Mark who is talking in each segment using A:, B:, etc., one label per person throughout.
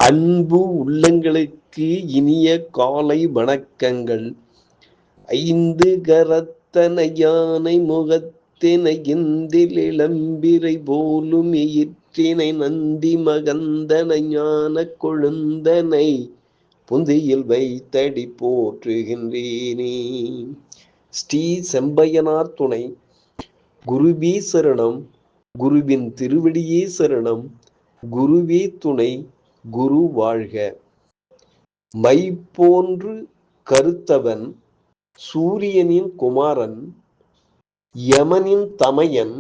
A: அன்பு உள்ளங்களுக்கு இனிய காலை வணக்கங்கள். ஐந்து கரத்தன யானை முகத்தினை இந்தில் இளம்பிரை போலும் எயிற்றினை நந்தி மகந்தன ஞான கொழுந்தனை புந்தியில் வைத்தடி போற்றுகின்றேனே. ஸ்ரீ செம்பையனார் துணை. குருவே சரணம், குருவின் திருவடியே சரணம், குருவே துணை, குரு வாழ்க. மை போன்று கருத்தவன், சூரியனின் குமாரன், யமனின் தமையன்,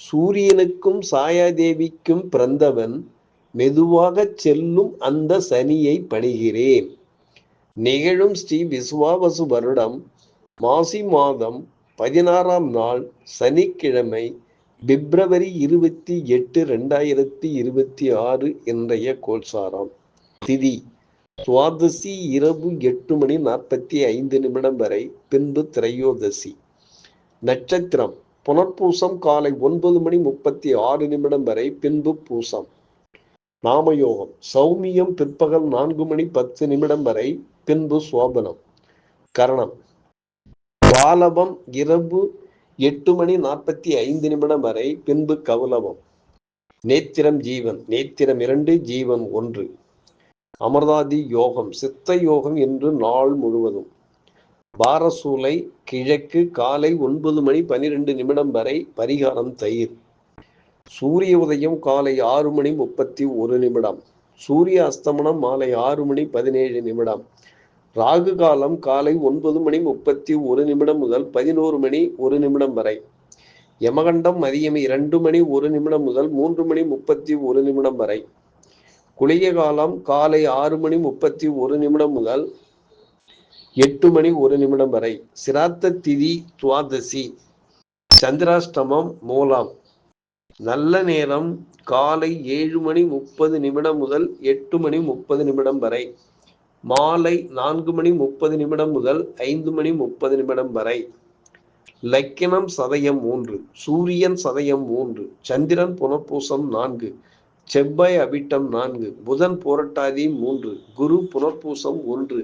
A: சூரியனுக்கும் சாயாதேவிக்கும் பிறந்தவன், மெதுவாகச் செல்லும் அந்த சனியை பணிகிறேன். நிகழும் ஸ்ரீ விசுவாவசு வருடம் மாசி மாதம் 16ஆம் நாள் சனிக்கிழமை, பிப்ரவரி 28, 2026 இன்றைய கோல்சாரம். திதி துவாதசி இரவு 8:45 வரை, பின்பு திரையோதசி. நட்சத்திரம் புனர்பூசம் காலை 9:36 வரை, பின்பு பூசம். நாமயோகம் சௌமியம் பிற்பகல் 4:10 வரை, பின்பு சோபனம். கரணம் வாலபம் இரவு 8:45 வரை, பின்பு கௌலவம். நேத்திரம் ஜீவன், நேத்திரம் 2, ஜீவன் 1. அமிர்தாதி யோகம் சித்த யோகம் என்று நாள் முழுவதும். பாரசூலை கிழக்கு காலை 9:12 வரை, பரிகாரம் தயிர். சூரிய உதயம் காலை 6:31. சூரிய அஸ்தமனம் மாலை 6:17. ராகு காலம் காலை 9:31 முதல் 11:01 வரை. யமகண்டம் மதியம் 2:01 முதல் 3:31 வரை. குளிகை காலம் காலை 6:31 முதல் 8:01 வரை. சிராத்த திதி துவாதசி. சந்திராஷ்டமம் மூலம். நல்ல நேரம் காலை 7:30 முதல் 8:30 வரை. மாலை 4:30 முதல் 5:30 வரை. லக்கினம் சதயம் 3, சூரியன் சதயம் 3, சந்திரன் புனர்பூசம் 4, செவ்வாய் அவிட்டம் 4, புதன் பூரட்டாதி 3, குரு புனர்பூசம் 1,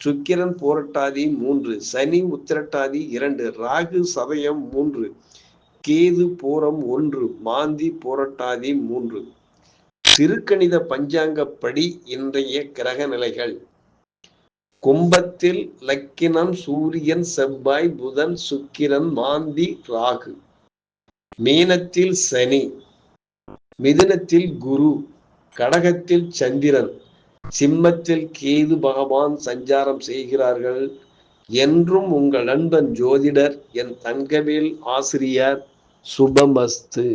A: சுக்கிரன் பூரட்டாதி 3, சனி உத்திரட்டாதி 2, ராகு சதயம் 3, கேது பூரம் 1, மாந்தி பூரட்டாதி 3. திருக்கணித பஞ்சாங்கப்படி இன்றைய கிரக நிலைகள். கும்பத்தில் லக்கினம் சூரியன் செவ்வாய் புதன் சுக்கிரன் மாந்தி ராகு. மீனத்தில் சனி, மிதுனத்தில் குரு, கடகத்தில் சந்திரன், சிம்மத்தில் கேது பகவான் சஞ்சாரம் செய்கிறார்கள். என்றும் உங்கள் நண்பன் ஜோதிடர் என் தங்கவேல் ஆசிரியர். சுபமஸ்து.